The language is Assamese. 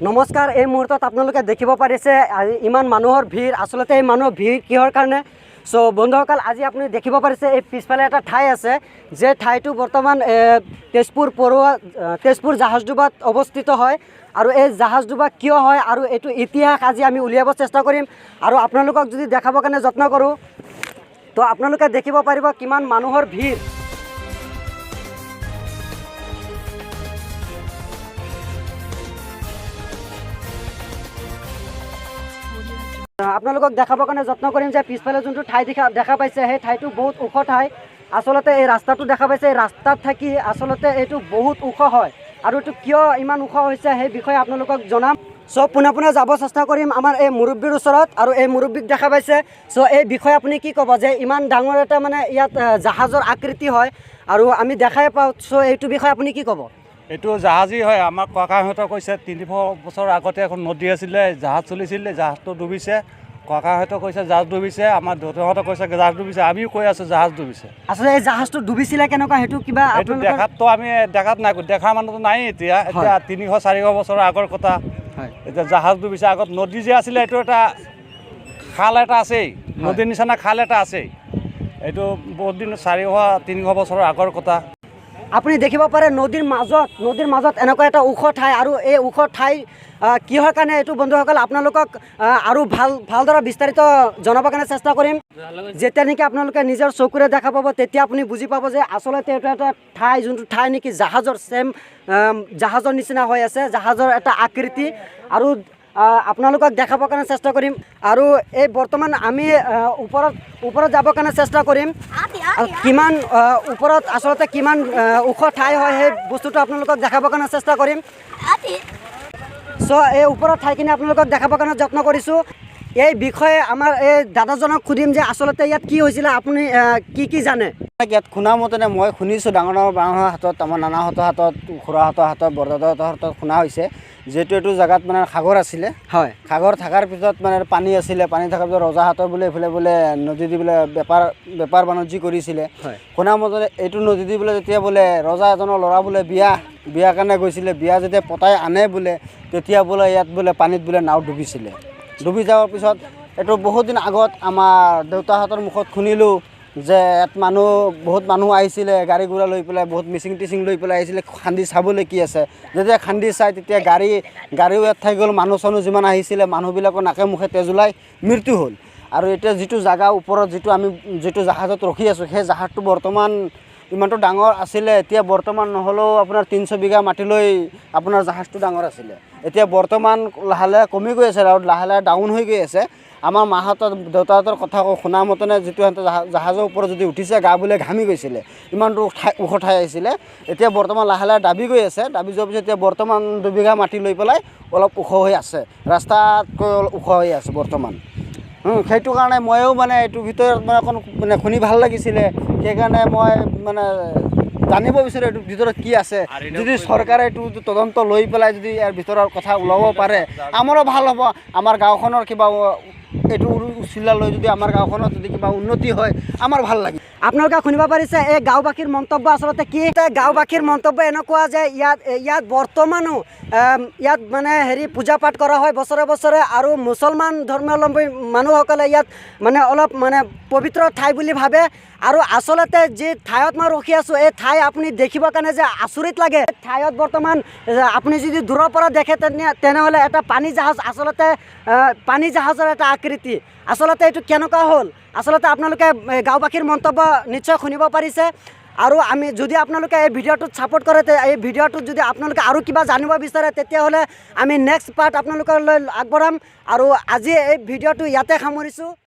নমস্কাৰ। এই মুহূৰ্তত আপোনালোকে দেখিব পাৰিছে ইমান মানুহৰ ভিৰ। আচলতে এই মানুহৰ ভিৰ কিহৰ কাৰণে? সো বন্ধুসকল, আজি আপুনি দেখিব পাৰিছে এই পিছফালে এটা ঠাই আছে, যে ঠাইটো বৰ্তমান তেজপুৰ জাহাজডোবাত অৱস্থিত হয়। আৰু এই জাহাজডোবা কিয় হয় আৰু এইটো ইতিহাস আজি আমি উলিয়াব চেষ্টা কৰিম। আৰু আপোনালোকক যদি দেখাবৰ কাৰণে যত্ন কৰোঁ, তো আপোনালোকে দেখিব পাৰিব কিমান মানুহৰ ভিৰ। আপোনালোকক দেখাবৰ কাৰণে যত্ন কৰিম যে পিছফালে যোনটো ঠাই দেখা পাইছে, সেই ঠাইটো বহুত ওখ ঠাই। আচলতে এই ৰাস্তাটো দেখা পাইছে, এই ৰাস্তাত থাকি আচলতে এইটো বহুত ওখ হয়। আৰু এইটো কিয় ইমান ওখ হৈছে সেই বিষয়ে আপোনালোকক জনাম। সব পোনে পোনে যাব চেষ্টা কৰিম আমাৰ এই মুৰব্বীৰ ওচৰত। আৰু এই মুৰব্বীক দেখা পাইছে, চ' এই বিষয়ে আপুনি কি ক'ব যে ইমান ডাঙৰ এটা মানে ইয়াত জাহাজৰ আকৃতি হয় আৰু আমি দেখাই পাওঁ। চ' এইটো বিষয়ে আপুনি কি ক'ব? এইটো জাহাজী হয়। আমাৰ ককাহঁতে কৈছে 300 বছৰ আগতে এখন নদী আছিলে, জাহাজ চলিছিলে, জাহাজটো ডুবিছে। ককাহঁতে কৈছে জাহাজ ডুবিছে, আমাৰ দেউতাহঁতে কৈছে জাহাজ ডুবিছে, আমিও কৈ আছোঁ জাহাজ ডুবিছে। আচলতে এই জাহাজটো ডুবিছিলে কেনেকুৱা সেইটো কিবা এইটো দেখাততো আমি দেখাত নাই, দেখা মানুহটো নাই এতিয়া। এতিয়া 300-400 বছৰৰ আগৰ কথা। এতিয়া জাহাজ ডুবিছে। আগত নদী যে আছিলে, এইটো এটা খাল এটা আছেই, নদীৰ নিচিনা খাল এটা আছেই। এইটো বহুত দিন 400-300 বছৰৰ আগৰ কথা। আপুনি দেখিব পাৰে নদীৰ মাজত এনেকুৱা এটা ওখ ঠাই। আৰু এই ওখ ঠাই কিহৰ কাৰণে এইটো বন্ধুসকল আপোনালোকক আৰু ভালদৰে বিস্তাৰিত জনাবৰ কাৰণে চেষ্টা কৰিম। যেতিয়া নেকি আপোনালোকে নিজৰ চকুৰে দেখা পাব, তেতিয়া আপুনি বুজি পাব যে আচলতে এইটো এটা ঠাই, যোনটো ঠাই নেকি জাহাজৰ নিচিনা হৈ আছে, জাহাজৰ এটা আকৃতি। আৰু আপোনালোকক দেখাবৰ কাৰণে চেষ্টা কৰিম। আৰু এই বৰ্তমান আমি ওপৰত যাবৰ কাৰণে চেষ্টা কৰিম। কিমান ওপৰত আচলতে কিমান ওখ ঠাই হয় সেই বস্তুটো আপোনালোকক দেখাবৰ কাৰণে চেষ্টা কৰিম। চ' এই ওপৰৰ ঠাইখিনি আপোনালোকক দেখাবৰ কাৰণে যত্ন কৰিছোঁ। এই বিষয়ে আমাৰ এই দাদাজনক সুধিম যে আচলতে ইয়াত কি হৈছিলে, আপুনি কি জানে? ইয়াত শুনা মতেনে মই শুনিছোঁ ডাঙৰ মানুহৰ হাতত, আমাৰ নানাহঁতৰ হাতত, খুৰাহঁতৰ হাতত, বৰদাদাহঁতৰ হাতত শুনা হৈছে, যিহেতু এইটো জেগাত মানে সাগৰ আছিলে। হয়, সাগৰ থকাৰ পিছত মানে পানী আছিলে। পানী থকাৰ পিছত ৰজাহঁতৰ বোলে এইফালে বোলে নদী দি বোলে বেপাৰ বাণিজ্য কৰিছিলে। শুনা মতে এইটো নদী দি বোলে যেতিয়া বোলে ৰজা এজনৰ ল'ৰা বোলে বিয়া কাৰণে গৈছিলে, বিয়া যেতিয়া পতাই আনে বোলে, তেতিয়া বোলে ইয়াত বোলে পানীত বোলে নাও ডুবিছিলে। ডুবি যোৱাৰ পিছত এইটো বহুত দিন আগত আমাৰ দেউতাহঁতৰ মুখত শুনিলোঁ যে ইয়াত বহুত মানুহ আহিছিলে, গাড়ী ঘোঁৰা লৈ পেলাই, বহুত মিচিং টিচিং লৈ পেলাই আহিছিলে খান্দি চাবলৈ কি আছে। যেতিয়া খান্দি চাই তেতিয়া গাড়ীও ইয়াত থাকি গ'ল। মানুহ চানুহ যিমান আহিছিলে, মানুহবিলাকৰ নাকে মুখে তেজ ওলাই মৃত্যু হ'ল। আৰু এতিয়া যিটো জেগা ওপৰত আমি যিটো জাহাজত ৰখি আছোঁ, সেই জাহাজটো বৰ্তমান ইমানটো ডাঙৰ আছিলে। এতিয়া বৰ্তমান নহ'লেও আপোনাৰ 300 বিঘা মাটিলৈ আপোনাৰ জাহাজটো ডাঙৰ আছিলে। এতিয়া বৰ্তমান লাহে লাহে কমি গৈ আছে আৰু লাহে লাহে ডাউন হৈ গৈ আছে। আমাৰ মাহঁতৰ দেউতাহঁতৰ কথা শুনা মতেনে যিটো সিহঁতে জাহাজৰ ওপৰত যদি উঠিছে, গা বোলে ঘামি গৈছিলে, ইমানটো ওখ ঠাই আহিছিলে। এতিয়া বৰ্তমান লাহে লাহে দাবি গৈ আছে। দাবি যোৱাৰ পিছত এতিয়া বৰ্তমান 2 বিঘা মাটি লৈ পেলাই অলপ ওখ হৈ আছে, ৰাস্তাতকৈ অলপ ওখ হৈ আছে বৰ্তমান। সেইটো কাৰণে ময়ো মানে এইটোৰ ভিতৰত মানে অকণ মানে শুনি ভাল লাগিছিলে। সেইকাৰণে মই মানে জানিব বিচাৰোঁ এইটোৰ ভিতৰত কি আছে। যদি চৰকাৰে এইটো তদন্ত লৈ পেলাই যদি ইয়াৰ ভিতৰৰ কথা ওলাব পাৰে, আমাৰো ভাল হ'ব। আমাৰ গাঁওখনৰ কিবা এইটো উচিলা লৈ যদি আমাৰ গাঁওখনত যদি কিবা উন্নতি হয়, আমাৰ ভাল লাগে। আপোনালোকে শুনিব পাৰিছে এই গাঁওবাসীৰ মন্তব্য। আচলতে কি গাঁওবাসীৰ মন্তব্য এনেকুৱা যে ইয়াত বৰ্তমানো ইয়াত মানে পূজা পাঠ কৰা হয় বছৰে বছৰে। আৰু মুছলমান ধৰ্মাৱলম্বী মানুহসকলে ইয়াত মানে অলপ মানে পবিত্ৰ ঠাই বুলি ভাবে। আৰু আচলতে যি ঠাইত মই ৰখি আছোঁ, এই ঠাই আপুনি দেখিবৰ কাৰণে যে আচৰিত লাগে। ঠাইত বৰ্তমান আপুনি যদি দূৰৰ পৰা দেখে তেনেহ'লে এটা পানী জাহাজ, আচলতে পানী জাহাজৰ এটা আকৃতি। আচলতে এইটো কেনেকুৱা হ'ল, আচলতে আপোনালোকে গাঁওবাসীৰ মন্তব্য নিশ্চয় শুনিব পাৰিছে। আৰু যদি আপোনালোকে এই ভিডিঅ'টোত ছাপোৰ্ট কৰে, এই ভিডিঅ'টোত যদি আপোনালোকে আৰু কিবা জানিব বিচাৰে, তেতিয়াহ'লে আমি নেক্সট পাৰ্ট আপোনালোকলৈ আগবঢ়াম। আৰু আজি এই ভিডিঅ'টো ইয়াতে সামৰিছোঁ।